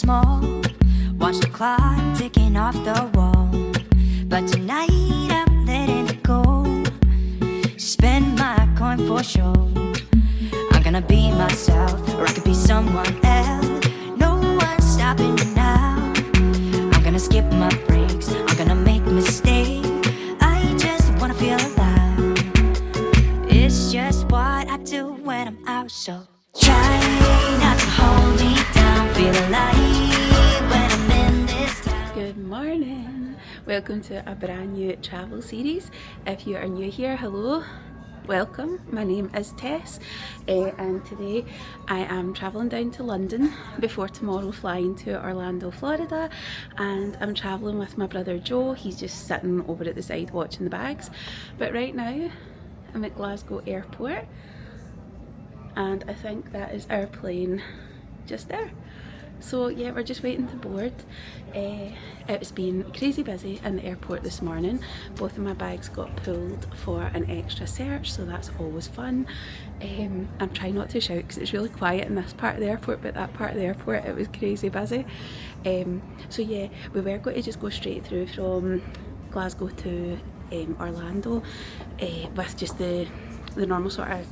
small. Watch the clock ticking off the wall. But tonight I'm letting it go. Spend my coin for sure. I'm gonna be myself, or I could be someone else. No one's stopping me now. I'm gonna skip my breaks, I'm gonna make mistakes. I just wanna feel alive. It's just what I do when I'm out, so try not to hold me down. Feel alive when I'm in this town. Good morning, welcome to a brand new travel series. If you are new here, hello, welcome. My name is Tess, and today I am travelling down to London before tomorrow flying to Orlando, Florida, and I'm travelling with my brother Joe. He's just sitting over at the side watching the bags. But right now I'm at Glasgow airport, and I think that is our plane just there. So yeah, we're just waiting to board. It's been crazy busy in the airport this morning. Both of my bags got pulled for an extra search, so that's always fun. I'm trying not to shout because it's really quiet in this part of the airport, but that part of the airport, it was crazy busy. So yeah, we were going to just go straight through from Glasgow to Orlando with just the normal sort of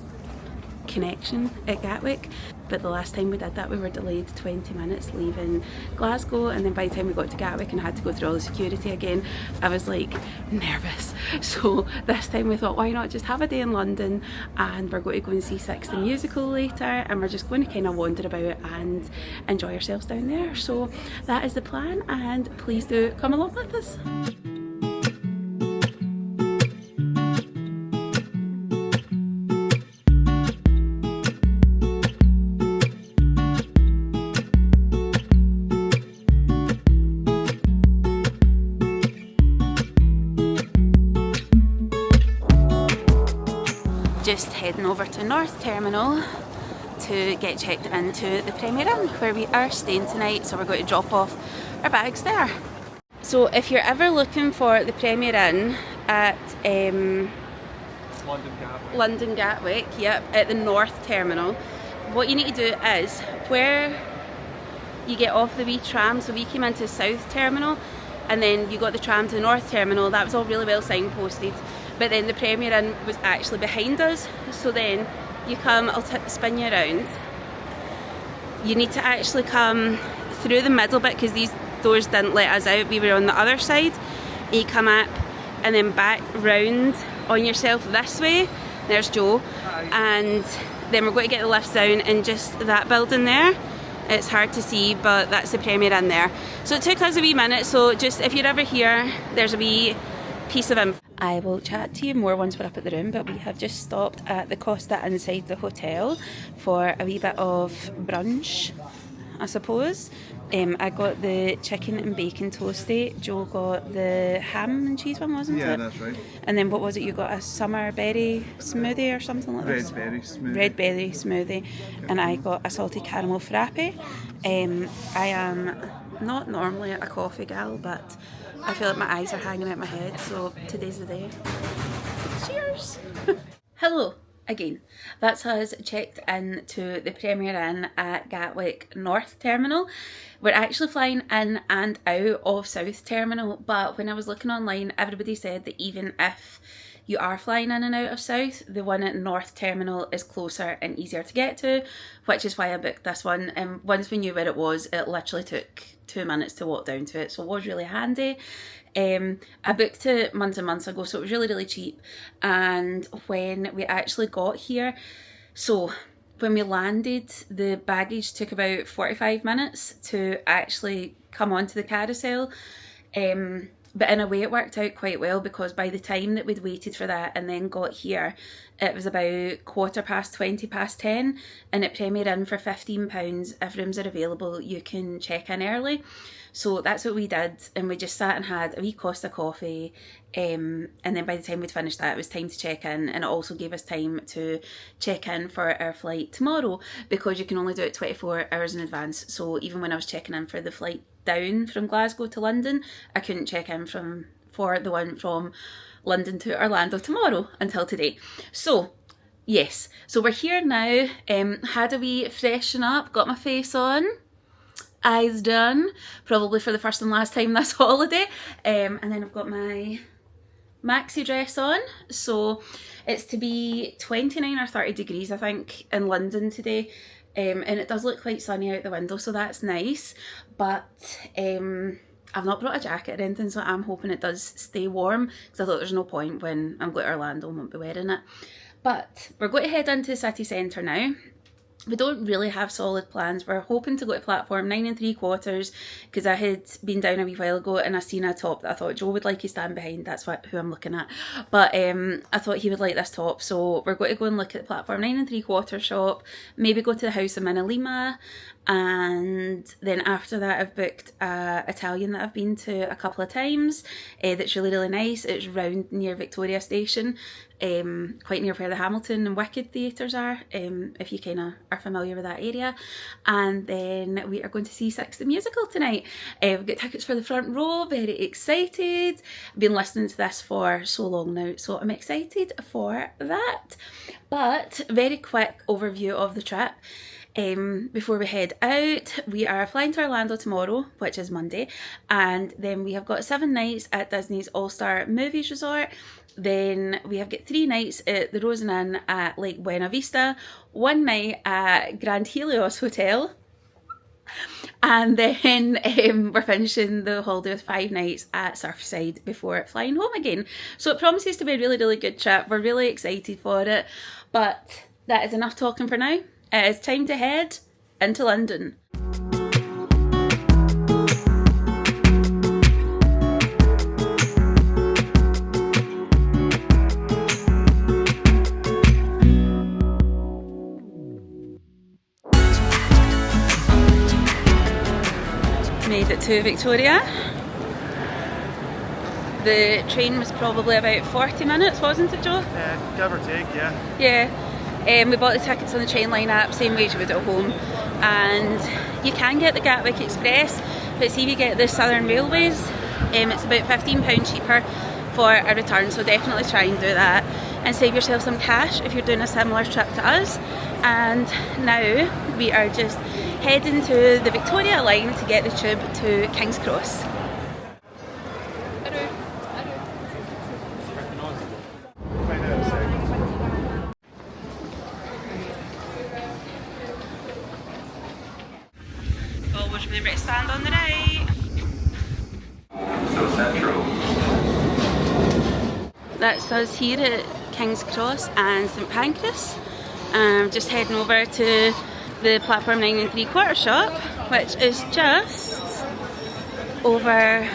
connection at Gatwick, but the last time we did that we were delayed 20 minutes leaving Glasgow, and then by the time we got to Gatwick and had to go through all the security again, I was like nervous. So this time we thought, why not just have a day in London, and we're going to go and see Six the Musical later, and we're just going to kind of wander about and enjoy ourselves down there. So that is the plan, and please do come along with us. Just heading over to North Terminal to get checked into the Premier Inn where we are staying tonight, so we're going to drop off our bags there. So if you're ever looking for the Premier Inn at London Gatwick, yep, at the North Terminal, what you need to do is where you get off the wee tram, so we came into South Terminal and then you got the tram to the North Terminal. That was all really well signposted. But then the Premier Inn was actually behind us, so then you come, I'll spin you around. You need to actually come through the middle bit because these doors didn't let us out, we were on the other side. You come up and then back round on yourself this way. There's Joe. And then we're going to get the lifts down in just that building there. It's hard to see, but that's the Premier Inn there. So it took us a wee minute, so just if you're ever here, there's a wee piece of info. I will chat to you more once we're up at the room, but we have just stopped at the Costa inside the hotel for a wee bit of brunch, I suppose. I got the chicken and bacon toasty. Joe got the ham and cheese one, wasn't it? Yeah, that's right. And then what was it? You got a summer berry smoothie or something like this? Red berry smoothie. Red berry smoothie. And I got a salted caramel frappe. I am not normally a coffee gal, but I feel like my eyes are hanging out my head, so today's the day. Cheers! Hello again. That's us checked in to the Premier Inn at Gatwick North Terminal. We're actually flying in and out of South Terminal, but when I was looking online, everybody said that even if you are flying in and out of South, the one at North Terminal is closer and easier to get to, which is why I booked this one. And once we knew where it was, it literally took 2 minutes to walk down to it, so it was really handy. I booked it months and months ago, so it was really, really cheap. And when we actually got here, so when we landed, the baggage took about 45 minutes to actually come onto the carousel. But in a way it worked out quite well, because by the time that we'd waited for that and then got here, it was about 10:15, and at Premier Inn for £15, if rooms are available, you can check in early. So that's what we did, and we just sat and had a wee Costa coffee, and then by the time we'd finished that, it was time to check in, and it also gave us time to check in for our flight tomorrow, because you can only do it 24 hours in advance. So even when I was checking in for the flight down from Glasgow to London, I couldn't check in for the one from London to Orlando tomorrow until today. So yes, so we're here now. Had a wee freshen up, got my face on, eyes done, probably for the first and last time this holiday. And then I've got my maxi dress on, so it's to be 29 or 30 degrees I think in London today, and it does look quite sunny out the window, so that's nice, but I've not brought a jacket or anything, so I'm hoping it does stay warm, because I thought there's no point when I'm going to Orlando and won't be wearing it. But we're going to head into the city centre now. We don't really have solid plans. We're hoping to go to platform 9 3/4 because I had been down a wee while ago and I seen a top that I thought Joe would like to stand behind. That's who I'm looking at. But I thought he would like this top, so we're going to go and look at the platform 9 3/4 shop, maybe go to the house of MinaLima, and then after that I've booked Italian that I've been to a couple of times that's really nice. It's round near Victoria Station, quite near where the Hamilton and Wicked theatres are, if you kind of are familiar with that area. And then we are going to see Six the Musical tonight. We've got tickets for the front row, very excited. I've been listening to this for so long now, so I'm excited for that. But very quick overview of the trip. Before we head out, we are flying to Orlando tomorrow, which is Monday, and then we have got 7 nights at Disney's All-Star Movies Resort. Then we have got 3 nights at the Rosen Inn at Lake Buena Vista, 1 night at Grand Helios Hotel, and then we're finishing the holiday with 5 nights at Surfside before flying home again. So it promises to be a really good trip. We're really excited for it, but that is enough talking for now. It is time to head into London. Made it to Victoria. The train was probably about 40 minutes, wasn't it, Joe? Yeah, give or take, yeah. Yeah. We bought the tickets on the Trainline app, same way as you would at home, and you can get the Gatwick Express, but see if you get the Southern Railways, it's about £15 cheaper for a return, so definitely try and do that and save yourself some cash if you're doing a similar trip to us. And now we are just heading to the Victoria line to get the tube to King's Cross. Always remember to stand on the right. So central. That's us here at King's Cross and St Pancras. Just heading over to the platform 9 3/4 shop, which is just over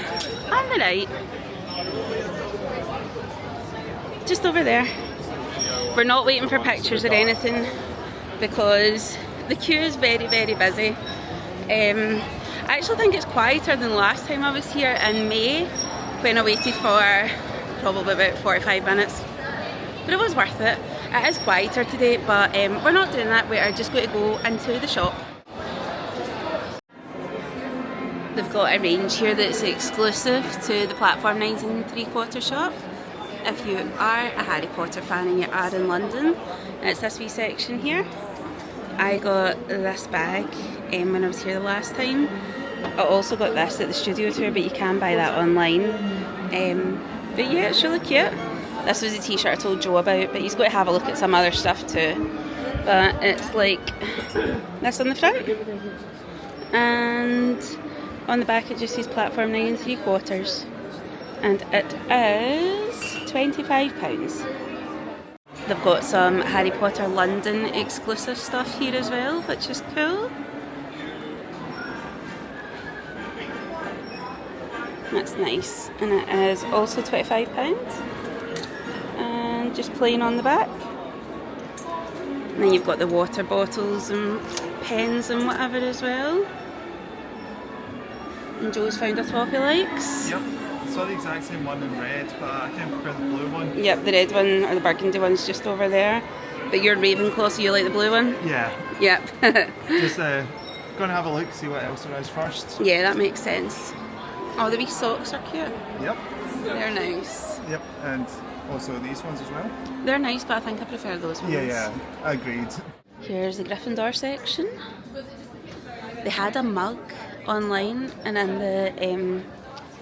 on the right. Just over there. We're not waiting for pictures or anything because the queue is very busy. I actually think it's quieter than the last time I was here in May when I waited for probably about 45 minutes, but it was worth it. It is quieter today, but we're not doing that. We are just going to go into the shop. They've got a range here that's exclusive to the platform 9 3/4 shop. If you are a Harry Potter fan and you are in London, it's this wee section here. I got this bag when I was here the last time. I also got this at the studio tour, but you can buy that online. But yeah, it's really cute. This was a t-shirt I told Joe about, but he's got to have a look at some other stuff too. But it's like this on the front, and on the back it just says platform 9 3/4, and it is £25. They've got some Harry Potter London exclusive stuff here as well, which is cool. That's nice, and it is also £25, and just plain on the back. And then you've got the water bottles and pens and whatever as well. And Joe's found a top he likes. Yep, I saw the exact same one in red, but I can't prefer the blue one. Yep, the red one or the burgundy one's just over there. But you're Ravenclaw, so you like the blue one? Yeah. Yep. Just gonna have a look, see what else there is first. Yeah, that makes sense. Oh, the wee socks are cute. Yep. They're nice. Yep, and also these ones as well. They're nice, but I think I prefer those ones. Yeah, agreed. Here's the Gryffindor section. They had a mug online and in the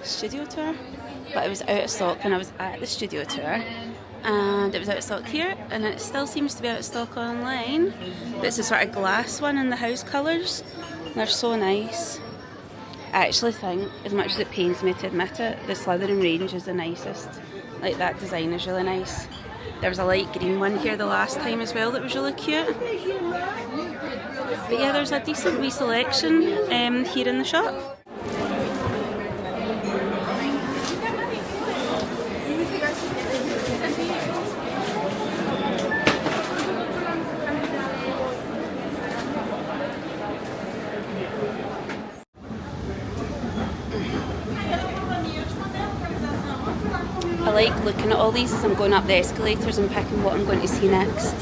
studio tour, but it was out of stock when I was at the studio tour, and it was out of stock here, and it still seems to be out of stock online. But it's a sort of glass one in the house colours. They're so nice. I actually think, as much as it pains me to admit it, the Slytherin range is the nicest. Like, that design is really nice. There was a light green one here the last time as well that was really cute. But yeah, there's a decent wee selection here in the shop. I like looking at all these as I'm going up the escalators and picking what I'm going to see next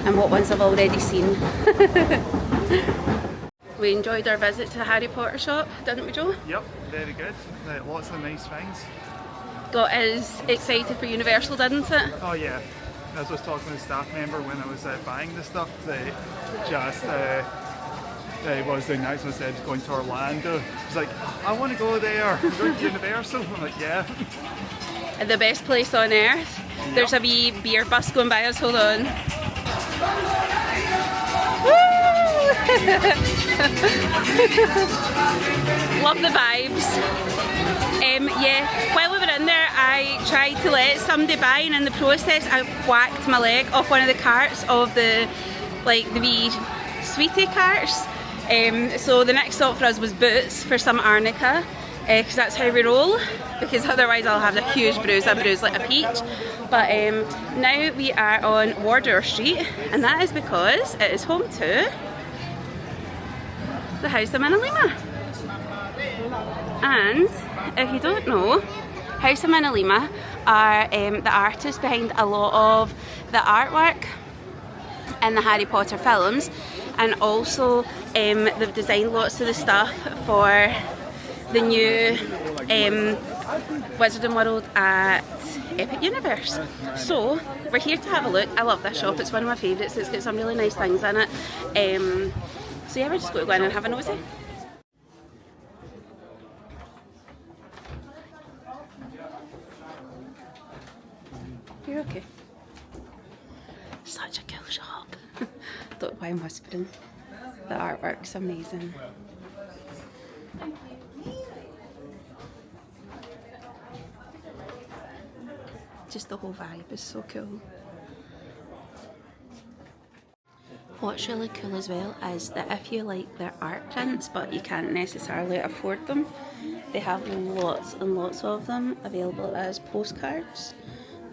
and what ones I've already seen. We enjoyed our visit to the Harry Potter shop, didn't we, Joe? Yep, very good. Lots of nice things. Got us excited for Universal, didn't it? Oh yeah. As I was talking to a staff member when I was buying the stuff, they just what I was doing next, I said going to Orlando. He's like, I want to go there. I'm going to Universal. I'm like, yeah. The best place on earth. Yep. There's a wee beer bus going by us. Hold on. Love the vibes. Yeah, while we were in there, I tried to let somebody buy, and in the process, I whacked my leg off one of the carts of the wee sweetie carts. So the next stop for us was Boots for some arnica, because that's how we roll, because otherwise I'll have a huge bruise. I bruise like a peach. But now we are on Wardour Street, and that is because it is home to the House of MinaLima. And if you don't know, House of MinaLima are the artists behind a lot of the artwork in the Harry Potter films, and also they've designed lots of the stuff for the new Wizarding World at Epic Universe. So we're here to have a look. I love this shop, it's one of my favourites. It's got some really nice things in it. So yeah, we're just going to go in and have a nosy. You're okay. Such a cool shop. Don't know why I'm whispering. The artwork's amazing. Just the whole vibe is so cool. What's really cool as well is that if you like their art prints but you can't necessarily afford them, they have lots and lots of them available as postcards,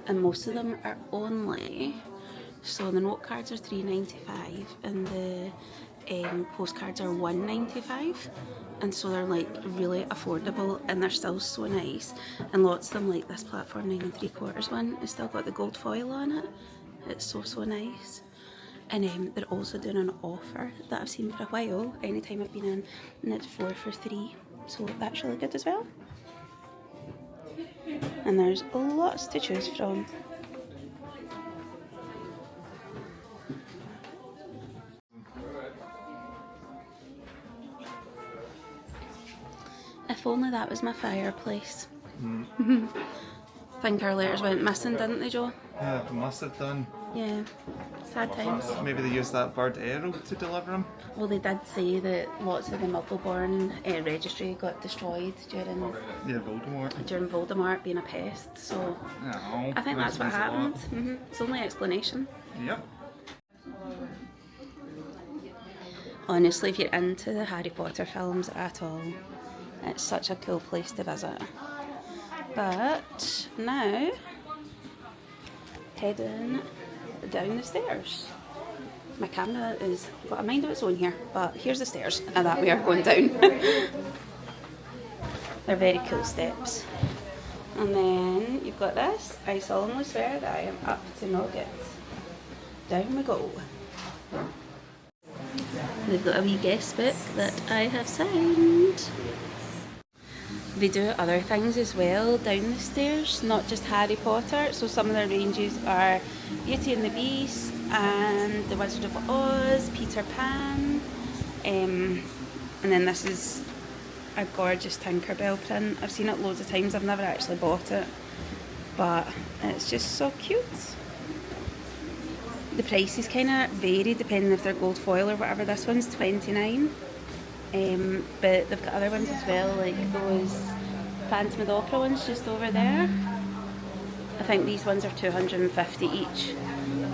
and most of them are only, so the note cards are $3.95 and the postcards are $1.95, and so they're like really affordable and they're still so nice. And lots of them, like this platform 9 3/4 one, it's still got the gold foil on it. It's so nice. And they're also doing an offer that I've seen for a while anytime I've been in, and it's 4 for 3, so that's really good as well. And there's lots to choose from. If only that was my fireplace. I think our letters went missing, didn't they, Joe? Yeah, they must have done. Yeah, sad times. Maybe they used that bird arrow to deliver them. Well, they did say that lots of the Muggleborn registry got destroyed during Voldemort being a pest, so Oh, I think that's what happened. It's the only explanation. Yep. Honestly, if you're into the Harry Potter films at all, it's such a cool place to visit. But now, heading down the stairs. My camera has got a mind of its own here, but here's the stairs, and that we are going down. They're very cool steps. And then you've got this. I solemnly swear that I am up to no good. Down we go. They've got a wee guest book that I have signed. They do other things as well down the stairs, not just Harry Potter. So some of their ranges are Beauty and the Beast and The Wizard of Oz, Peter Pan, and then this is a gorgeous Tinkerbell print. I've seen it loads of times, I've never actually bought it, but it's just so cute. The prices kind of vary depending if they're gold foil or whatever. This one's $29, but they've got other ones as well, like those Phantom of the Opera ones just over there. I think these ones are $250 each,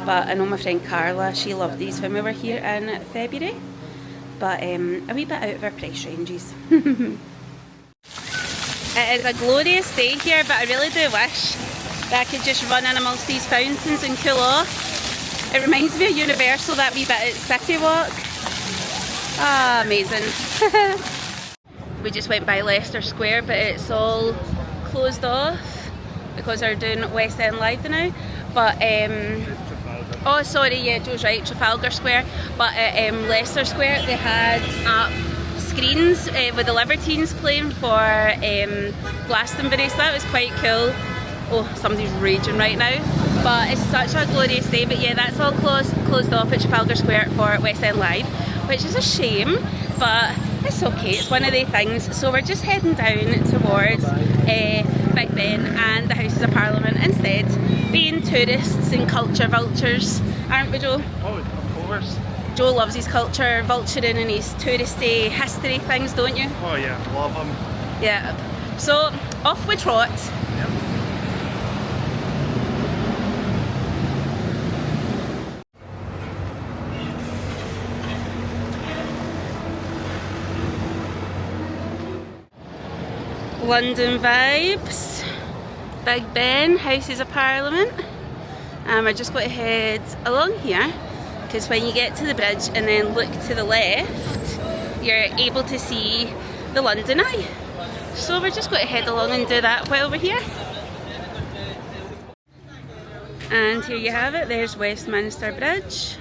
but I know my friend Carla, she loved these when we were here in February, but a wee bit out of our price ranges. It is a glorious day here, but I really do wish that I could just run in amongst these fountains and cool off. It reminds me of Universal, that wee bit at City Walk. Ah, amazing. We just went by Leicester Square, but it's all closed off because they're doing West End Live now. But oh sorry, yeah, Joe's right, Trafalgar Square. But at Leicester Square they had up screens with the Libertines playing for Glastonbury, so that was quite cool. Oh, somebody's raging right now. But it's such a glorious day. But yeah, that's all closed off at Trafalgar Square for West End Live, which is a shame, but it's okay, it's one of the things. So we're just heading down towards Big Ben and the Houses of Parliament instead, being tourists and culture vultures, aren't we, Joe? Oh, of course. Joe loves his culture vulturing and his touristy history things, don't you? Oh yeah, love them. Yeah. So off we trot. Yep. London vibes, Big Ben, Houses of Parliament. We're just going to head along here because when you get to the bridge and then look to the left, you're able to see the London Eye. So we're just going to head along and do that while we're here. And here you have it, there's Westminster Bridge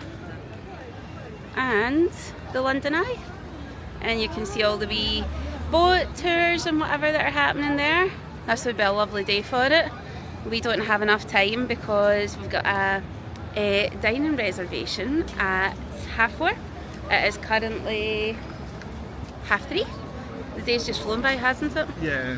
and the London Eye. And you can see all the wee boat tours and whatever that are happening there. This would be a lovely day for it. We don't have enough time because we've got a dining reservation at 4:30. It is currently 3:30. The day's just flown by, hasn't it? Yeah.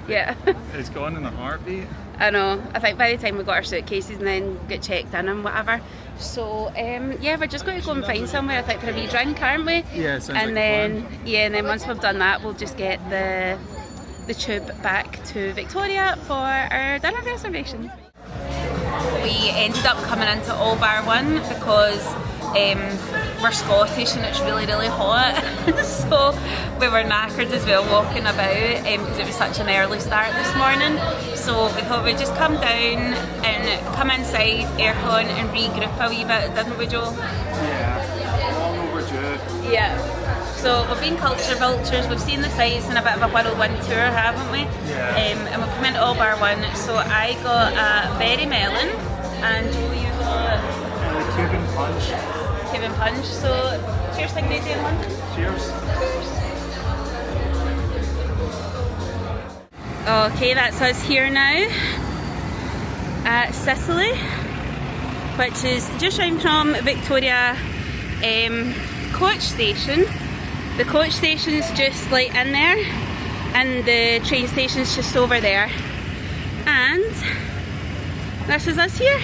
Yeah. It's gone in a heartbeat. I know. I think by the time we got our suitcases and then get checked in and whatever. So yeah, we're just going to go and find somewhere, I think, for a wee drink, aren't we? Yeah, sounds and like then fun. yeah, and then once we've done that, we'll just get the tube back to Victoria for our dinner reservation. We ended up coming into All Bar One because we're Scottish and it's really, really hot. So we were knackered as well walking about because it was such an early start this morning. So we thought we'd just come down and come inside, aircon, and regroup a wee bit, didn't we, Joe? Yeah, long overdue. Yeah. So we've been culture vultures, we've seen the sights and a bit of a whirlwind tour, haven't we? Yeah. And we've come into All Bar One. So I got a berry melon and Joe, you got The Cuban punch. Cuban punch. So cheers to Canadian London. Cheers. Okay, that's us here now at Sicily, which is just round from Victoria coach station. The coach station's just like in there and the train station's just over there, and this is us here.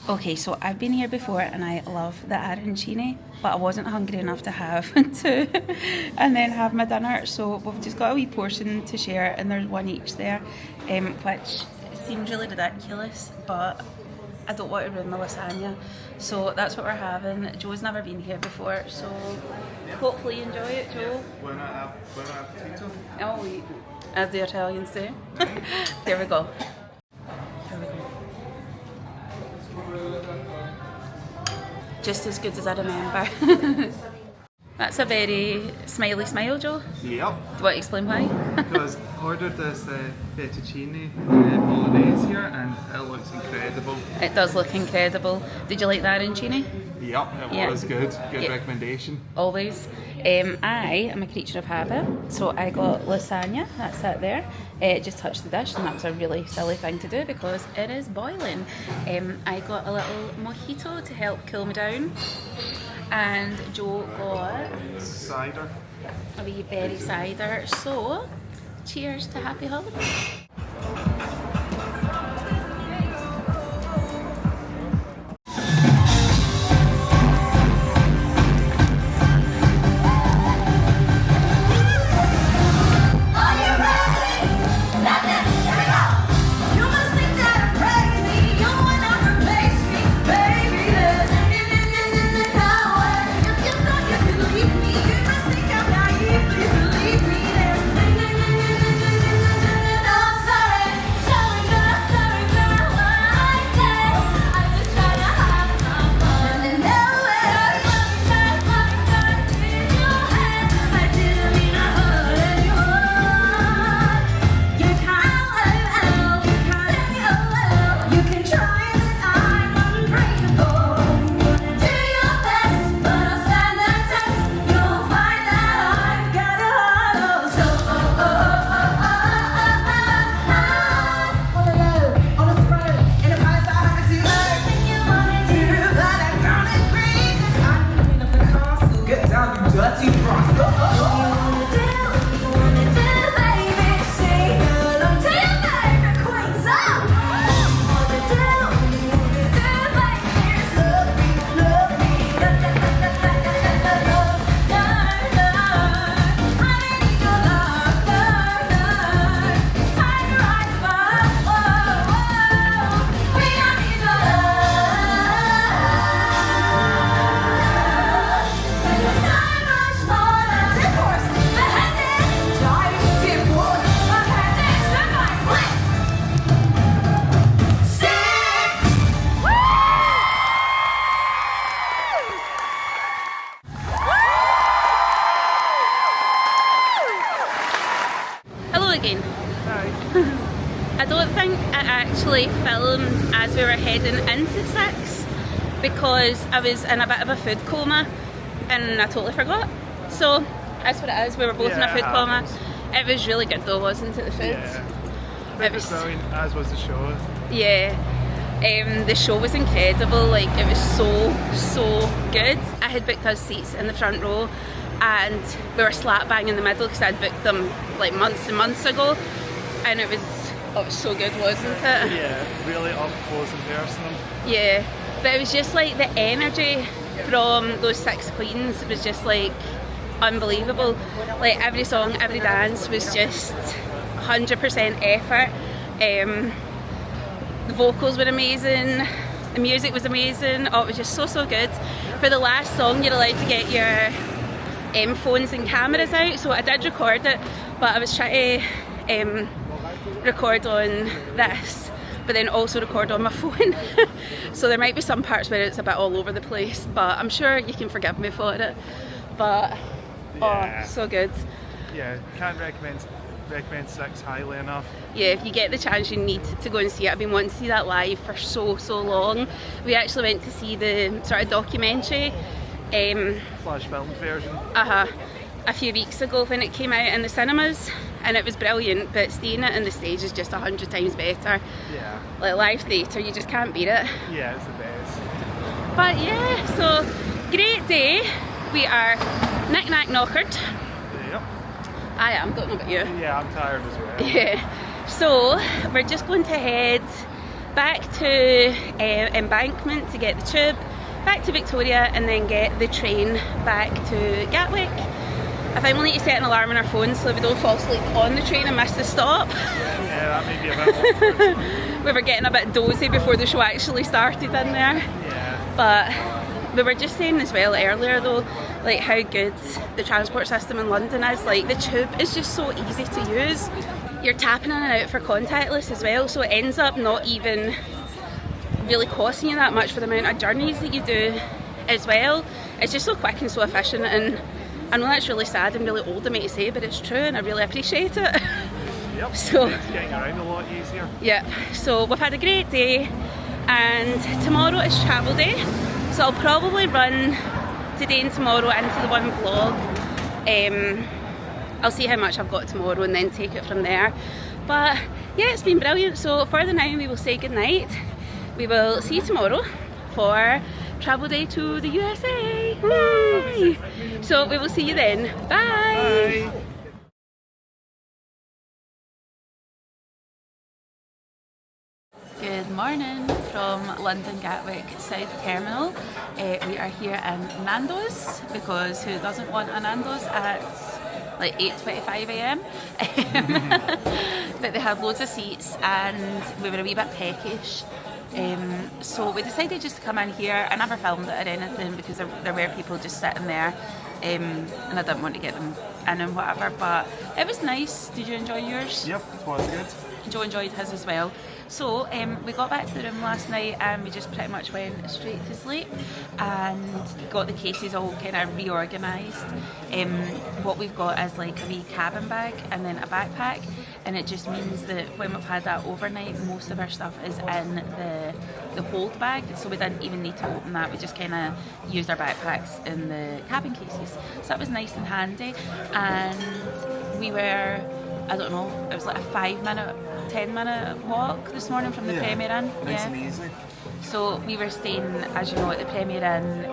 Okay, so I've been here before and I love the arancini, but I wasn't hungry enough to have two and then have my dinner, so we've just got a wee portion to share and there's one each there, which seems really ridiculous, but I don't want to ruin my lasagna, so that's what we're having. Joe's never been here before, so hopefully you enjoy it, Joe. Buon appetito. Oh, as the Italians say. There we go. Just as good as I remember. That's a very smiley smile, Joe. Yep. Do you want to explain why? Because I ordered this fettuccine bolognese here and it looks incredible. It does look incredible. Did you like that arancini? Yep, it was good. Good Yeah. recommendation. Always. I am a creature of habit, so I got lasagna, that's it there. It just touched the dish and that was a really silly thing to do because it is boiling. I got a little mojito to help cool me down, and Joe got Cider. a wee berry cider. So, cheers to happy holidays. Again. I don't think I actually filmed as we were heading into Six because I was in a bit of a food coma and I totally forgot. So that's what it is, we were both in a food coma. It was really good though, wasn't it, the food? Yeah. It was brilliant, as was the show. Yeah. The show was incredible, like it was so good. I had booked us seats in the front row and we were slap bang in the middle because I'd booked them like months and months ago, and it was so good, wasn't it? Yeah, really up close and personal. Yeah, but it was just like the energy from those 6 queens was just like unbelievable. Like every song, every dance was just 100% effort. The vocals were amazing, the music was amazing. Oh, it was just so good. For the last song, you're allowed to get your phones and cameras out, so I did record it, but I was trying to record on this but then also record on my phone. So there might be some parts where it's a bit all over the place, but I'm sure you can forgive me for it. But yeah. Oh, so good. Yeah, can't recommend Six highly enough. Yeah, if you get the chance, you need to go and see it. I've been wanting to see that live for so long. We actually went to see the sort of documentary Flash film version. A few weeks ago when it came out in the cinemas, and it was brilliant, but seeing it in the stage is just 100 times better. Yeah. Like live theatre, you just can't beat it. Yeah, it's the best. But yeah, so great day. We are knick-knack knockered. Yep. I am, don't know about you. Yeah, I'm tired as well. Yeah. So we're just going to head back to Embankment to get the tube, back to Victoria, and then get the train back to Gatwick. I think we'll need to set an alarm on our phones so we don't fall asleep on the train and miss the stop. Yeah, that may be a bit awkward. We were getting a bit dozy before the show actually started in there. Yeah. But we were just saying as well earlier though, like how good the transport system in London is. Like the tube is just so easy to use. You're tapping in and out for contactless as well, so it ends up not even really costing you that much for the amount of journeys that you do as well. It's just so quick and so efficient, and I know that's really sad and really old of me to say, but it's true and I really appreciate it. Yep, so it's getting around a lot easier. Yeah, so we've had a great day and tomorrow is travel day, so I'll probably run today and tomorrow into the one vlog. I'll see how much I've got tomorrow and then take it from there. But yeah, it's been brilliant. So for the now we will say goodnight. We will see you tomorrow for travel day to the USA. Yay! So we will see you then. Bye! Bye. Good morning from London Gatwick South Terminal. We are here in Nando's because who doesn't want a Nando's at like 8:25 a.m. But they have loads of seats and we were a wee bit peckish. So we decided just to come in here. I never filmed it or anything because there were people just sitting there and I didn't want to get them in and whatever, but it was nice. Did you enjoy yours? Yep, it was good. Joe enjoyed his as well. So we got back to the room last night and we just pretty much went straight to sleep and got the cases all kind of reorganised. What we've got is like a wee cabin bag and then a backpack, and it just means that when we've had that overnight, most of our stuff is in the hold bag, so we didn't even need to open that. We just kind of used our backpacks in the cabin cases. So that was nice and handy, and we were, I don't know, it was like a 5-minute, 10-minute walk this morning from the Premier Inn. Nice and easy. So we were staying, as you know, at the Premier Inn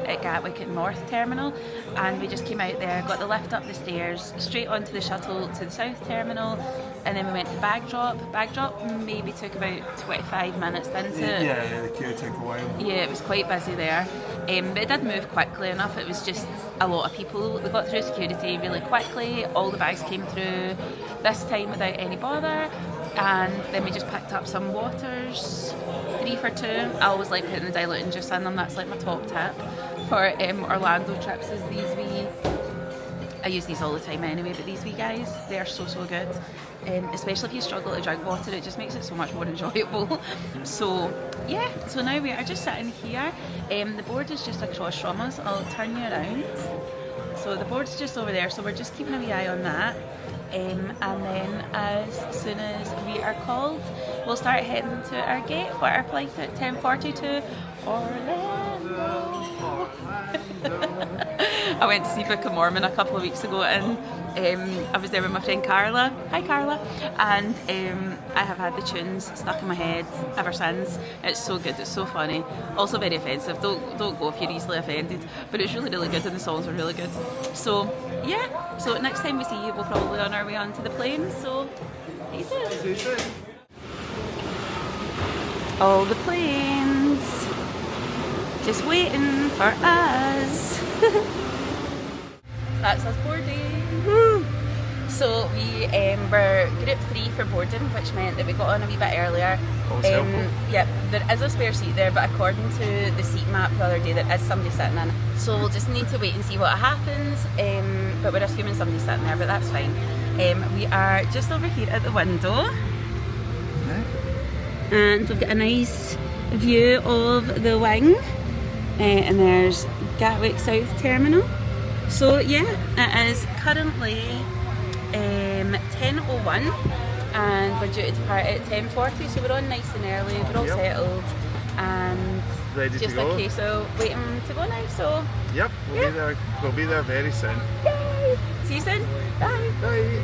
at Gatwick at North Terminal, and we just came out there, got the lift up the stairs, straight onto the shuttle to the South Terminal, and then we went to bag drop. Bag drop maybe took about 25 minutes into it. Yeah, the queue took a while. Yeah, it was quite busy there, but it did move quickly enough. It was just a lot of people. We got through security really quickly, all the bags came through this time without any bother, and then we just picked up some waters, 3 for 2. I always like putting the diluting juice in them. That's like my top tip for Orlando trips, is these wee, I use these all the time anyway, but these wee guys, they're so good. Especially if you struggle to drink water, it just makes it so much more enjoyable. So yeah, so now we are just sitting here. The board is just across from us. I'll turn you around. So the board's just over there, so we're just keeping a wee eye on that. And then as soon as we are called, we'll start heading to our gate for our flight at 10:40 to Orlando. I went to see Book of Mormon a couple of weeks ago, and I was there with my friend Carla. Hi Carla. And I have had the tunes stuck in my head ever since. It's so good, it's so funny. Also very offensive. Don't go if you're easily offended. But it's really good and the songs are really good. So yeah, so next time we see you, we'll probably on our way onto the plane. So see you soon. See you soon. All the planes just waiting for us. That's us boarding. Woo! So we were group 3 for boarding, which meant that we got on a wee bit earlier. Yep, there is a spare seat there, but according to the seat map the other day, there is somebody sitting in it. So we'll just need to wait and see what happens. But we're assuming somebody's sitting there, but that's fine. We are just over here at the window, and we've got a nice view of the wing. And there's Gatwick South Terminal. So yeah, it is currently 10:01 and we're due to depart at 10:40, so we're on nice and early, we're all settled and ready just to go. a case of waiting to go now. So yep, we'll be there very soon. Yay! See you soon. Bye. Bye.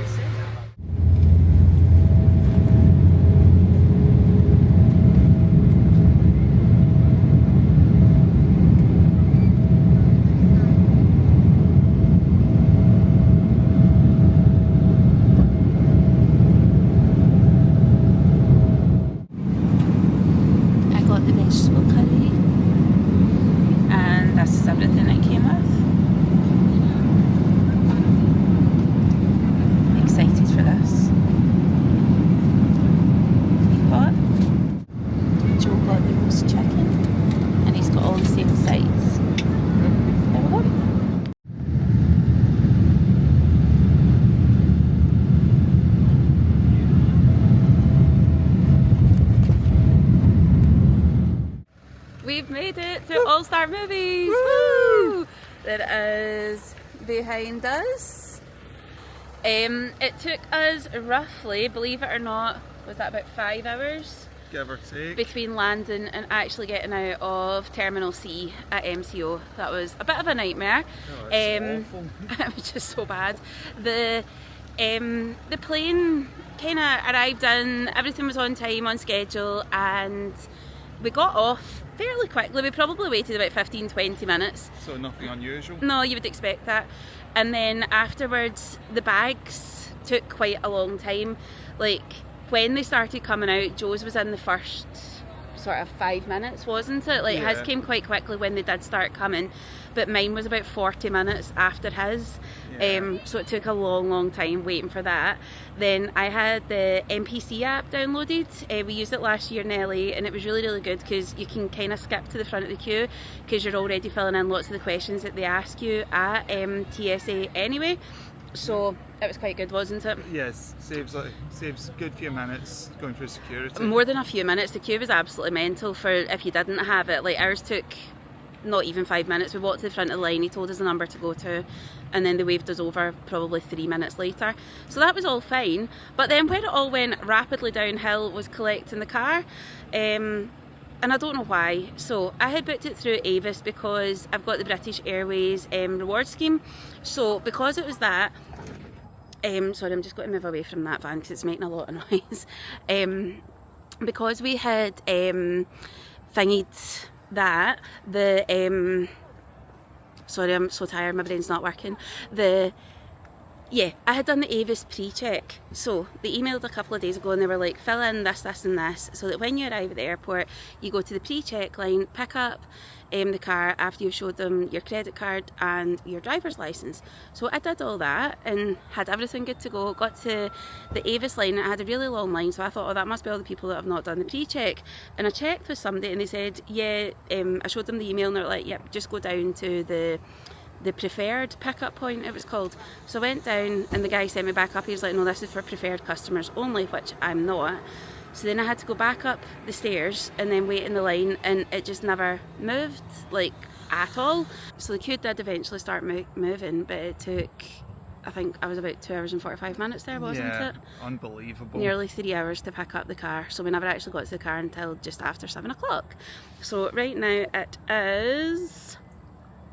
We've made it to All-Star Movies! Woo! That is behind us. It took us roughly, believe it or not, was that about 5 hours? Give or take. Between landing and actually getting out of Terminal C at MCO. That was a bit of a nightmare. Oh, it's awful. It was just so bad. The plane kind of arrived in, everything was on time, on schedule, and we got off fairly quickly. We probably waited about 15-20 minutes. So nothing unusual? No, you would expect that. And then afterwards, the bags took quite a long time. Like, when they started coming out, Joe's was in the first sort of 5 minutes, wasn't it? Like, his came quite quickly when they did start coming, but mine was about 40 minutes after his. So it took a long time waiting for that. Then I had the NPC app downloaded. We used it last year in LA, and it was really good because you can kind of skip to the front of the queue because you're already filling in lots of the questions that they ask you at TSA anyway. So it was quite good, wasn't it? Yes, saves a good few minutes going through security. More than a few minutes. The queue was absolutely mental for if you didn't have it. Like, ours took not even 5 minutes. We walked to the front of the line, he told us the number to go to, and then they waved us over probably 3 minutes later. So that was all fine. But then where it all went rapidly downhill was collecting the car. And I don't know why. So I had booked it through Avis because I've got the British Airways reward scheme. So because it was that, sorry, I'm just going to move away from that van because it's making a lot of noise. Because we had thingied that, sorry, I'm so tired, my brain's not working. I had done the Avis pre-check. So they emailed a couple of days ago and they were like, fill in this and this, so that when you arrive at the airport, you go to the pre-check line, pick up the car after you've showed them your credit card and your driver's license. So I did all that and had everything good to go. Got to the Avis line and I had a really long line, so I thought, oh, that must be all the people that have not done the pre-check. And I checked with somebody and they said, I showed them the email and they're like, yep, just go down to the preferred pickup point, it was called. So I went down and the guy sent me back up. He was like, no, this is for preferred customers only, which I'm not. So then I had to go back up the stairs and then wait in the line, and it just never moved, like, at all. So the queue did eventually start moving, but it took, I think I was about 2 hours and 45 minutes there, wasn't it? Unbelievable. Nearly 3 hours to pick up the car. So we never actually got to the car until just after 7 o'clock. So right now it is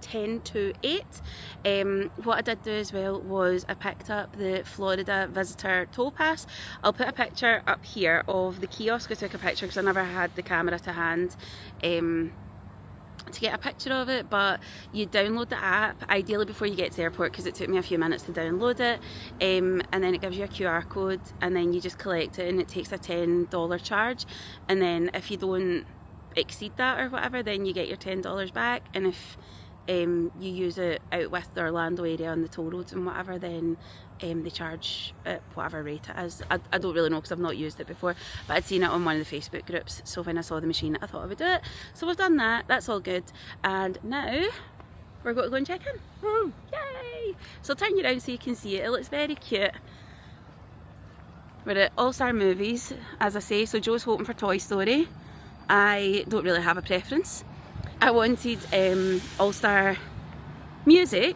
10 to 8. What I did do as well was I picked up the Florida Visitor Toll Pass. I'll put a picture up here of the kiosk. I took a picture because I never had the camera to hand to get a picture of it, but you download the app ideally before you get to the airport because it took me a few minutes to download it, and then it gives you a QR code and then you just collect it and it takes a $10 charge, and then if you don't exceed that or whatever, then you get your $10 back, and if you use it out with the Orlando area on the toll roads and whatever, then they charge at whatever rate it is. I don't really know because I've not used it before, but I'd seen it on one of the Facebook groups, so when I saw the machine I thought I would do it. So we've done that, that's all good, and now we're going to go and check in. Woo! Yay! So I'll turn you around so you can see it. It looks very cute. We're at All Star Movies, as I say, so Joe's hoping for Toy Story. I don't really have a preference. I wanted All Star Music,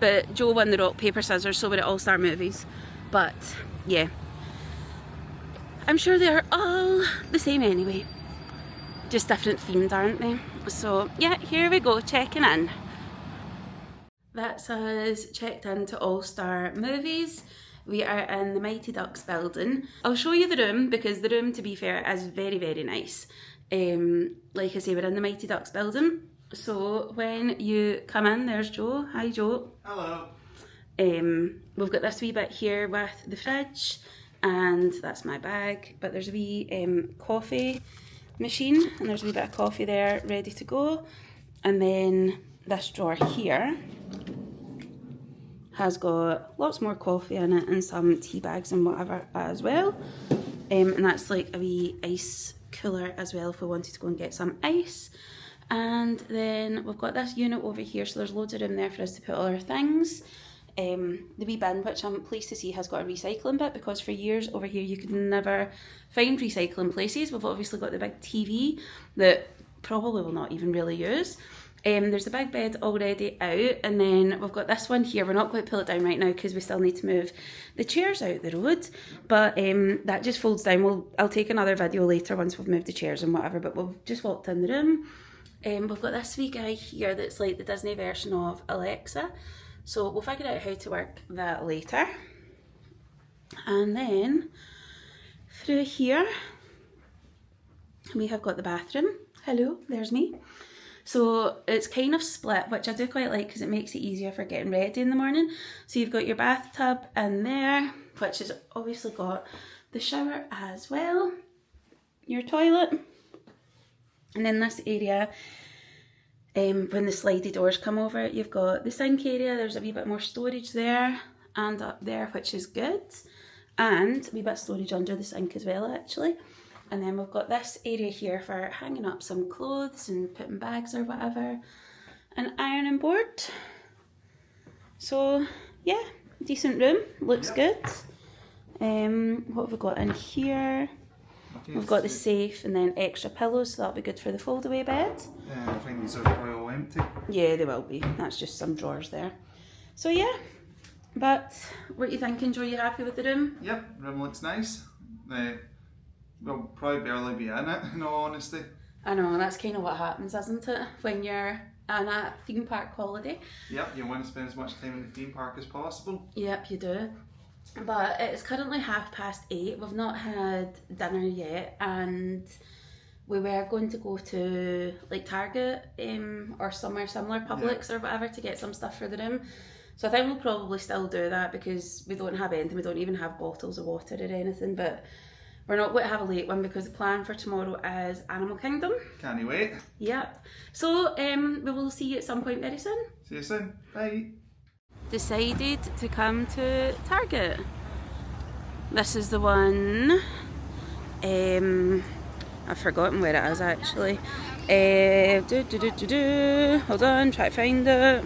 but Joe won the rock, paper, scissors, so we're at All Star Movies. But yeah, I'm sure they're all the same anyway, just different themed, aren't they? So yeah, here we go, checking in. That's us checked into All Star Movies. We are in the Mighty Ducks building. I'll show you the room because the room, to be fair, is very nice. Like I say, we're in the Mighty Ducks building. So when you come in, there's Joe. Hi Joe. Hello. We've got this wee bit here with the fridge, and that's my bag, but there's a wee coffee machine, and there's a wee bit of coffee there ready to go. And then this drawer here has got lots more coffee in it and some tea bags and whatever as well. And that's like a wee ice cooler as well if we wanted to go and get some ice. And then we've got this unit over here, so there's loads of room there for us to put all our things. The wee bin, which I'm pleased to see has got a recycling bit, because for years over here you could never find recycling places. We've obviously got the big TV that probably will not even really use. There's a big bed already out, and then we've got this one here. We're not going to pull it down right now because we still need to move the chairs out the road, but that just folds down. I'll take another video later once we've moved the chairs and whatever, but we've just walked in the room. We've got this wee guy here that's like the Disney version of Alexa, so we'll figure out how to work that later. And then through here we have got the bathroom. Hello, there's me. So it's kind of split, which I do quite like because it makes it easier for getting ready in the morning. So you've got your bathtub in there, which has obviously got the shower as well, your toilet, and then this area, when the slidey doors come over, you've got the sink area. There's a wee bit more storage there and up there, which is good, and a wee bit of storage under the sink as well, actually. And then we've got this area here for hanging up some clothes and putting bags or whatever. An ironing board. So yeah, decent room, looks good. What have we got in here? We've got the safe and then extra pillows, so that'll be good for the foldaway bed. I think these are probably all empty. Yeah, they will be. That's just some drawers there. So yeah, but what are you thinking, Joe? Are you happy with the room? Yep, room looks nice. We'll probably barely be in it, in all honesty. I know, that's kind of what happens, isn't it? When you're on a theme park holiday. Yep, you want to spend as much time in the theme park as possible. Yep, you do. But it's currently 8:30. We've not had dinner yet, and we were going to go to like Target or somewhere similar, Publix or whatever, to get some stuff for the room. So I think we'll probably still do that because we don't have anything. We don't even have bottles of water or anything, but we're not going to have a late one because the plan for tomorrow is Animal Kingdom. Can't you wait? Yep. So we will see you at some point very soon. See you soon. Bye. Decided to come to Target. This is the one. I've forgotten where it is actually. Hold on, try to find it.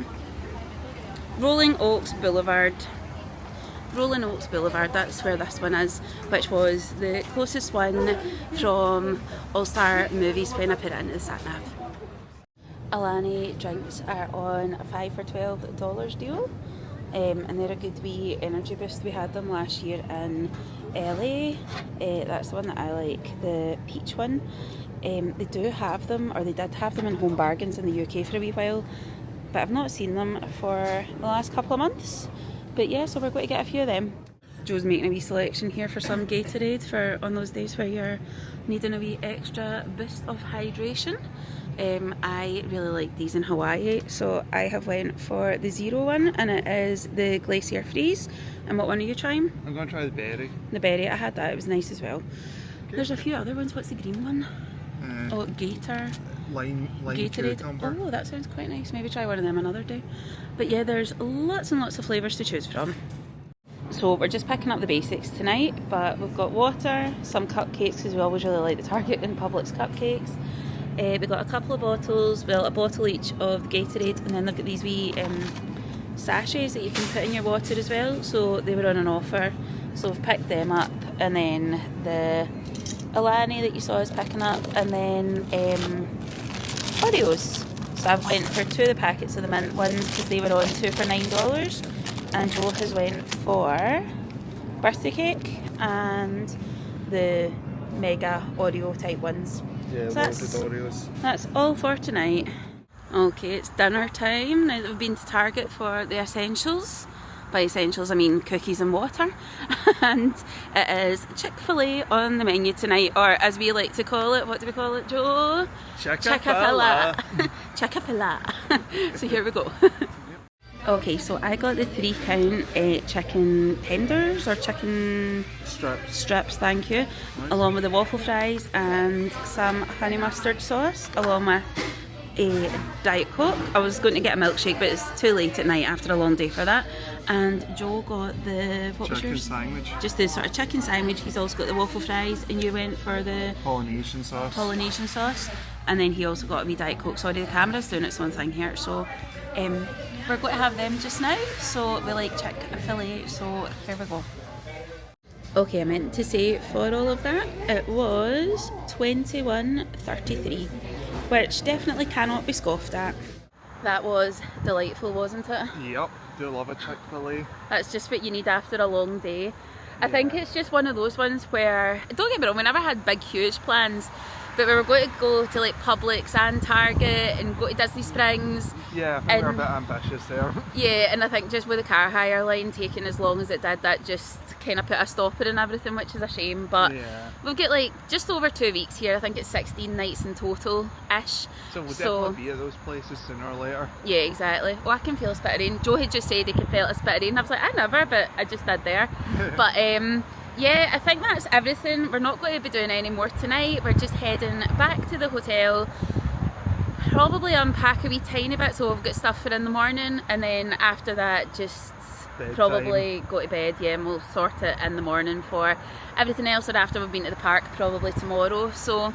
Rolling Oaks Boulevard. Rolling Oaks Boulevard, that's where this one is, which was the closest one from All Star Movies when I put it into the sat nav. Alani drinks are on a 5 for $12 deal, and they're a good wee energy boost. We had them last year in LA. That's the one that I like, the peach one. They do have them, or they did have them in Home Bargains in the UK for a wee while, but I've not seen them for the last couple of months. But yeah, so we're going to get a few of them. Joe's making a wee selection here for some Gatorade for on those days where you're needing a wee extra boost of hydration. I really like these in Hawaii, so I have went for the zero one, and it is the Glacier Freeze. And what one are you trying? I'm going to try the berry. The berry, I had that, it was nice as well. Okay. There's a few other ones. What's the green one? Gator. Lime Gatorade. cucumber. Oh, that sounds quite nice. Maybe try one of them another day. But yeah, there's lots and lots of flavours to choose from. So we're just picking up the basics tonight, but we've got water, some cupcakes because we always really like the Target and Publix cupcakes. We've got a couple of bottles, well, a bottle each of the Gatorade, and then they've got these wee sachets that you can put in your water as well. So they were on an offer, so we've picked them up, and then the Alani that you saw us picking up, and then Oreos. So I've went for 2 of the packets of the mint ones because they were on 2 for $9, and Joe has went for birthday cake and the mega Oreo type ones. Yeah, so Oreos. That's all for tonight. Okay, it's dinner time now that we've been to Target for the essentials. By essentials I mean cookies and water. And it is Chick-fil-A on the menu tonight, or as we like to call it, what do we call it, Joe? Chick-fil-A. Chick-fil-A. So here we go. Okay, so I got the 3-count chicken tenders, or chicken strips, thank you, along with the waffle fries and some honey mustard sauce, along with a Diet Coke. I was going to get a milkshake, but it's too late at night after a long day for that. And Joe got the chicken sandwich. Just the sort of chicken sandwich. He's also got the waffle fries, and you went for the Polynesian sauce. And then he also got a wee Diet Coke. Sorry, the camera's doing its own thing here. So we're going to have them just now. So we like Chick-fil-A, so here we go. Okay, I meant to say for all of that, it was $21.33, which definitely cannot be scoffed at. That was delightful, wasn't it? Yep, do love a Chick-fil-A. That's just what you need after a long day. I think it's just one of those ones where, don't get me wrong, we never had big huge plans, But we were going to go to like Publix and Target and go to Disney Springs. Yeah, I think we're a bit ambitious there. Yeah, and I think just with the car hire line taking as long as it did, that just kind of put a stopper in everything, which is a shame. But we've got like just over 2 weeks here. I think it's 16 nights in total-ish. So we'll definitely be at those places sooner or later. Yeah, exactly. Oh, I can feel a spit of rain. Joe had just said he could feel a spit of rain. I was like, I never, but I just did there. But yeah, I think that's everything. We're not going to be doing any more tonight. We're just heading back to the hotel. Probably unpack a wee tiny bit, so we've got stuff for in the morning, and then after that just bedtime. Probably go to bed, yeah, and we'll sort it in the morning for everything else, or after we've been to the park probably tomorrow. So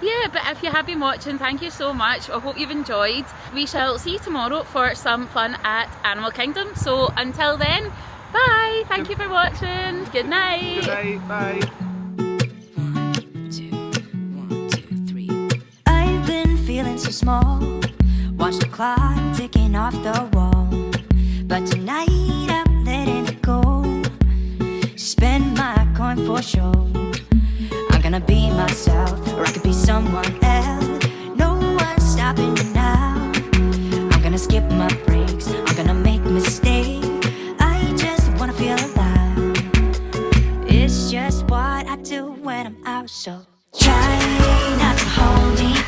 yeah, but if you have been watching, thank you so much. I hope you've enjoyed. We shall see you tomorrow for some fun at Animal Kingdom. So until then, bye, thank you for watching, good night. Good night, bye. So small, watch the clock ticking off the wall. But tonight I'm letting it go. Spend my coin for sure. I'm gonna be myself, or I could be someone else. No one's stopping me now. I'm gonna skip my breaks, I'm gonna make mistakes. I just wanna feel alive. It's just what I do when I'm out, so try not to hold me